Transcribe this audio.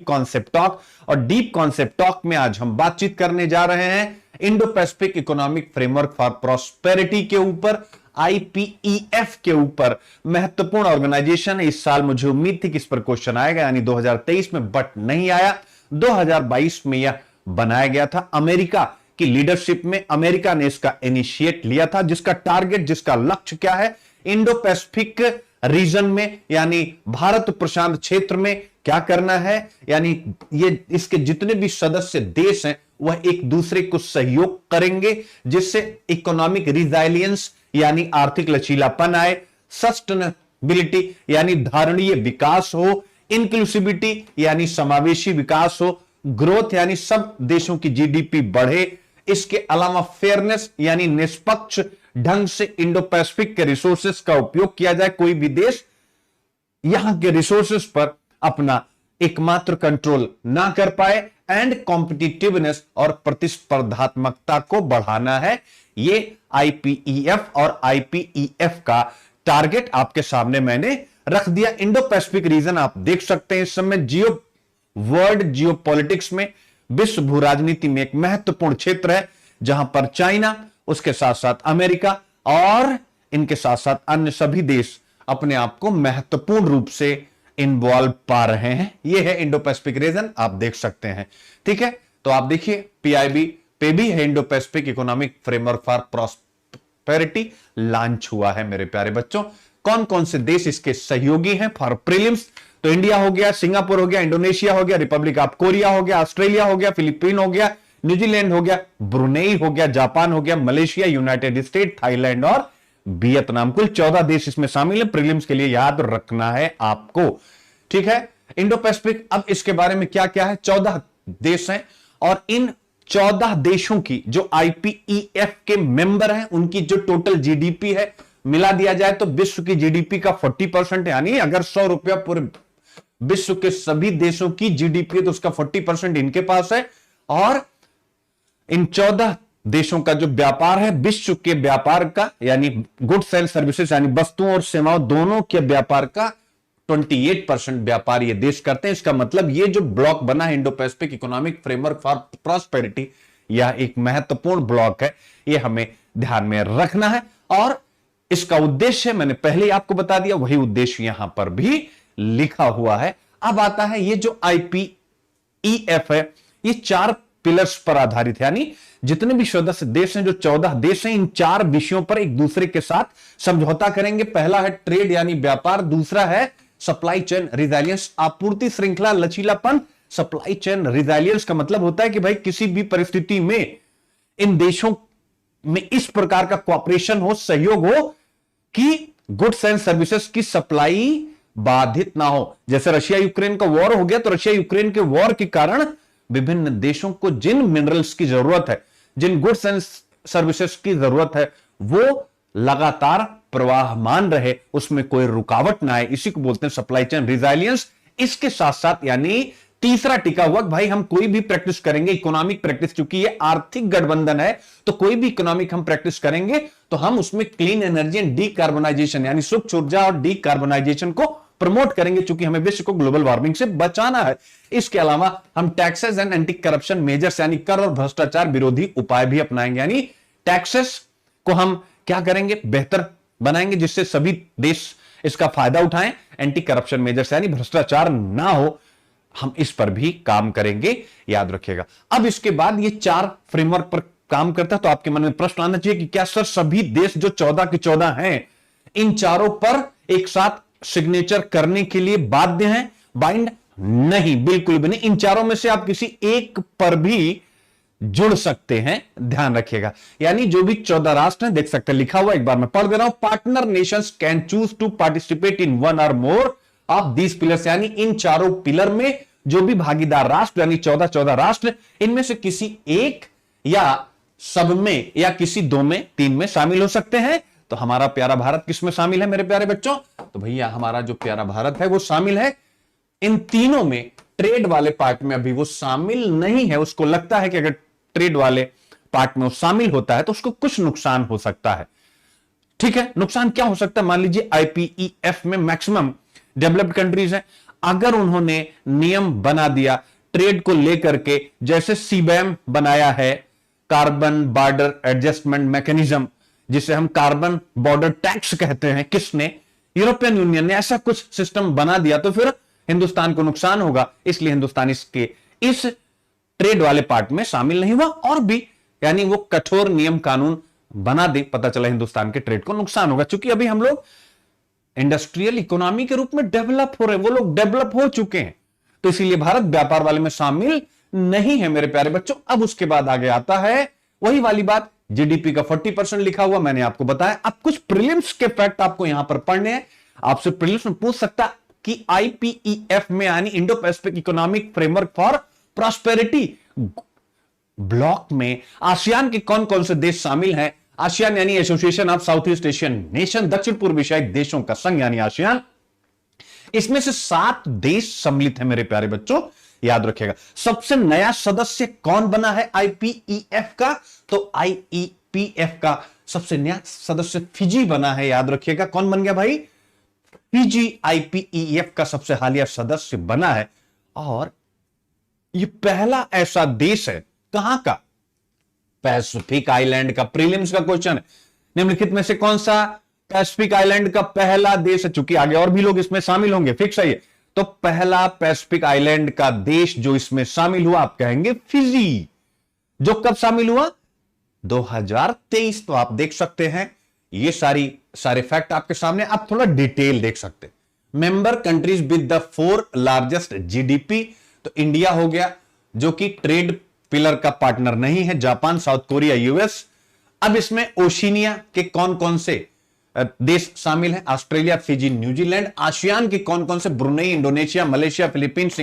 Concept talk. और deep concept talk में आज हम बातचीत करने जा रहे हैं Indo Pacific economic framework for prosperity के ऊपर, आईपीईएफ के ऊपर। महत्वपूर्ण ऑर्गेनाइजेशन है। इस साल मुझे उम्मीद थी कि इस पर क्वेश्चन आएगा, यानी 2023 में, बट नहीं आया। 2022 में यह बनाया गया था अमेरिका की लीडरशिप में। अमेरिका ने इसका इनिशिएट लिया था, जिसका टारगेट, जिसका लक्ष्य क्या है, इंडो पैसिफिक रीजन में यानी भारत प्रशांत क्षेत्र में क्या करना है, यानी ये इसके जितने भी सदस्य देश हैं वह एक दूसरे को सहयोग करेंगे, जिससे इकोनॉमिक रिजाइलियंस यानी आर्थिक लचीलापन आए, सस्टेनेबिलिटी यानी धारणीय विकास हो, इंक्लूसिविटी यानी समावेशी विकास हो, ग्रोथ यानी सब देशों की जीडीपी बढ़े। इसके अलावा फेयरनेस यानी निष्पक्ष ढंग से इंडो पैसिफिक के रिसोर्सेस का उपयोग किया जाए, कोई भी देश यहां के रिसोर्सेस पर अपना एकमात्र कंट्रोल ना कर पाए, एंड कॉम्पिटिटिवनेस और प्रतिस्पर्धात्मकता को बढ़ाना है। ये आईपीईएफ और आईपीईएफ का टारगेट आपके सामने मैंने रख दिया। इंडो पैसिफिक रीजन आप देख सकते हैं इस समय जियो पॉलिटिक्स में, विश्व भू राजनीति में एक महत्वपूर्ण क्षेत्र है, जहां पर चाइना, उसके साथ साथ अमेरिका और इनके साथ साथ अन्य सभी देश अपने आप को महत्वपूर्ण रूप से इन्वॉल्व पा रहे हैं। यह है इंडो पैसिफिक रीजन, आप देख सकते हैं। ठीक है, तो आप देखिए पीआईबी पे भी है Indo Pacific economic framework for prosperity launch हुआ है। मेरे प्यारे बच्चों, कौन कौन से देश इसके सहयोगी हैं फॉर प्रीलिम्स? तो इंडिया हो गया, सिंगापुर हो गया, इंडोनेशिया हो गया, रिपब्लिक ऑफ कोरिया हो गया, ऑस्ट्रेलिया हो गया, फिलीपीन हो गया, न्यूजीलैंड हो गया, ब्रुनेई हो गया, जापान हो गया, मलेशिया, यूनाइटेड स्टेट, थाईलैंड और वियतनाम। कुल 14 देश इसमें शामिल है। प्रीलिम्स के लिए याद रखना है आपको। ठीक है, इंडो पैसिफिक, अब इसके बारे में क्या क्या है। 14 देश हैं और इन 14 देशों की जो आईपीईएफ के मेंबर हैं, उनकी जो टोटल जीडीपी है, मिला दिया जाए तो विश्व की जीडीपी का 40%, यानी अगर 100 रुपया पूरे विश्व के सभी देशों की जीडीपी है तो उसका 40% इनके पास है। और इन 14 देशों का जो व्यापार है, विश्व के व्यापार का यानी गुड्स एंड सर्विसेज यानी वस्तुओं और सेवाओं दोनों के व्यापार का 28% व्यापार ये देश करते हैं। इसका मतलब ये जो ब्लॉक बना है Indo Pacific economic framework for prosperity, यह एक महत्वपूर्ण ब्लॉक है, ये हमें ध्यान में रखना है। और इसका उद्देश्य मैंने पहले ही आपको बता दिया, वही उद्देश्य यहां पर भी लिखा हुआ है। अब आता है ये जो आईपीईएफ है, ये 4 पिलर्स पर आधारित है, यानी जितने भी सदस्य देश हैं, जो 14 देश हैं, इन 4 विषयों पर एक दूसरे के साथ समझौता करेंगे। पहला है ट्रेड यानी व्यापार, दूसरा है सप्लाई चेन रिजाइलियंस, आपूर्ति श्रृंखला लचीलापन। सप्लाई चेन रिजाइलियंस का मतलब होता है कि भाई किसी भी परिस्थिति में इन देशों में इस प्रकार का कोऑपरेशन हो, सहयोग हो कि गुड्स एंड सर्विसेज की सप्लाई बाधित ना हो। जैसे रशिया यूक्रेन का वॉर हो गया, तो रशिया यूक्रेन के वॉर के कारण विभिन्न देशों को जिन मिनरल्स की जरूरत है, जिन गुड्स एंड सर्विसेज की जरूरत है, वो लगातार प्रवाहमान रहे, उसमें कोई रुकावट ना आए। इसी को बोलते हैं सप्लाई चेन रिजाइलियंस। इसके साथ साथ यानी तीसरा टिका हुआ, भाई हम कोई भी प्रैक्टिस करेंगे, इकोनॉमिक प्रैक्टिस, क्योंकि ये आर्थिक गठबंधन है, तो कोई भी इकोनॉमिक हम प्रैक्टिस करेंगे तो हम उसमें क्लीन एनर्जी एंड डीकार्बोनाइजेशन यानी स्वच्छ ऊर्जा और डीकार्बोनाइजेशन को प्रमोट करेंगे, क्योंकि हमें विश्व को ग्लोबल वार्मिंग से बचाना है। इसके अलावा हम taxes and anti corruption measures यानी कर और भ्रष्टाचार विरोधी उपाय भी अपनाएंगे, यानी टैक्सेस को हम क्या करेंगे, बेहतर बनाएंगे, जिससे सभी देश इसका फायदा उठाएं। एंटी करप्शन मेजर्स यानी भ्रष्टाचार ना हो, हम इस पर भी काम करेंगे, याद रखिएगा। अब इसके बाद ये 4 फ्रेमवर्क पर काम करता है, तो आपके मन में प्रश्न आना चाहिए कि क्या सर सभी देश जो 14 के 14 हैं, इन चारों पर एक साथ सिग्नेचर करने के लिए बाध्य हैं, बाइंड? नहीं, बिल्कुल भी नहीं। इन चारों में से आप किसी एक पर भी जुड़ सकते हैं, ध्यान रखिएगा। यानी जो भी 14 राष्ट्र हैं, देख सकते हैं लिखा हुआ, एक बार मैं पढ़ दे रहा हूं। Partner nations can choose to participate in 1 और मोर ऑफ दीज पिलर्स, यानी इन चारों पिलर में जो भी भागीदार राष्ट्र यानी 14 राष्ट्र, इनमें से किसी एक या सब में या किसी 2 में 3 में शामिल हो सकते हैं। तो हमारा प्यारा भारत किसमें शामिल है मेरे प्यारे बच्चों? तो भैया हमारा जो प्यारा भारत है वो शामिल है इन तीनों में। ट्रेड वाले पार्ट में अभी वो शामिल नहीं है। उसको लगता है कि अगर ट्रेड वाले पार्ट में वो शामिल होता है तो उसको कुछ नुकसान हो सकता है। ठीक है, नुकसान क्या हो सकता है? मान लीजिए आईपीईएफ में मैक्सिमम डेवलप्ड कंट्रीज हैं। अगर उन्होंने नियम बना दिया ट्रेड को लेकर के, जैसे सीबैम बनाया है, कार्बन बॉर्डर एडजस्टमेंट मैकेनिज्म, जिसे हम कार्बन बॉर्डर टैक्स कहते हैं, किसने? यूरोपियन यूनियन ने ऐसा कुछ सिस्टम बना दिया तो फिर हिंदुस्तान को नुकसान होगा। इसलिए हिंदुस्तान इसके इस ट्रेड वाले पार्ट में शामिल नहीं हुआ, और भी यानी वो कठोर नियम कानून बना दे, पता चला हिंदुस्तान के ट्रेड को नुकसान होगा। क्योंकि अभी हम लोग इंडस्ट्रियल इकोनॉमी के रूप में डेवलप हो रहे हैं, वो लोग डेवलप हो चुके हैं, तो इसीलिए भारत व्यापार वाले में शामिल नहीं है मेरे प्यारे बच्चों। अब उसके बाद आगे आता है वही वाली बात, जीडीपी का 40% लिखा हुआ, मैंने आपको बताया। अब कुछ प्रीलिम्स के फैक्ट आपको यहां पर पढ़ने हैं। आपसे प्रीलिम्स में पूछ सकता कि आईपीईएफ में यानी Indo Pacific economic framework for prosperity block में आसियान के कौन कौन से देश शामिल हैं? आसियान यानी association of south east Asian nation, दक्षिण पूर्व एशियाई देशों का संघ यानी आसियान। इसमें से 7 देश सम्मिलित हैं मेरे प्यारे बच्चों, याद रखिएगा। सबसे नया सदस्य कौन बना है आईपीईएफ का? तो आईपीएफ का सबसे नया सदस्य फिजी बना है, याद रखिएगा। कौन बन गया भाई? फिजी आईपीईएफ का सबसे हालिया सदस्य बना है। और यह पहला ऐसा देश है, कहां का? पैसिफिक आइलैंड का। प्रीलिम्स का क्वेश्चन है, निम्नलिखित में से कौन सा पैसिफिक आइलैंड का पहला देश है? चूंकि आगे और भी लोग इसमें शामिल होंगे, फिक्स है ये। तो पहला पैसिफिक आइलैंड का देश जो इसमें शामिल हुआ, आप कहेंगे फिजी। जो कब शामिल हुआ? 2023। तो आप देख सकते हैं ये सारे फैक्ट आपके सामने। आप थोड़ा डिटेल देख सकते हैं। Member countries with the 4 largest GDP, तो इंडिया हो गया जो कि ट्रेड पिलर का पार्टनर नहीं है, जापान, साउथ कोरिया, यूएस। अब इसमें ओशिनिया के कौन कौन से देश शामिल हैं? Australia, Fiji, New Zealand. आसियान के कौन कौन से? Brunei, Indonesia, Malaysia, Philippines,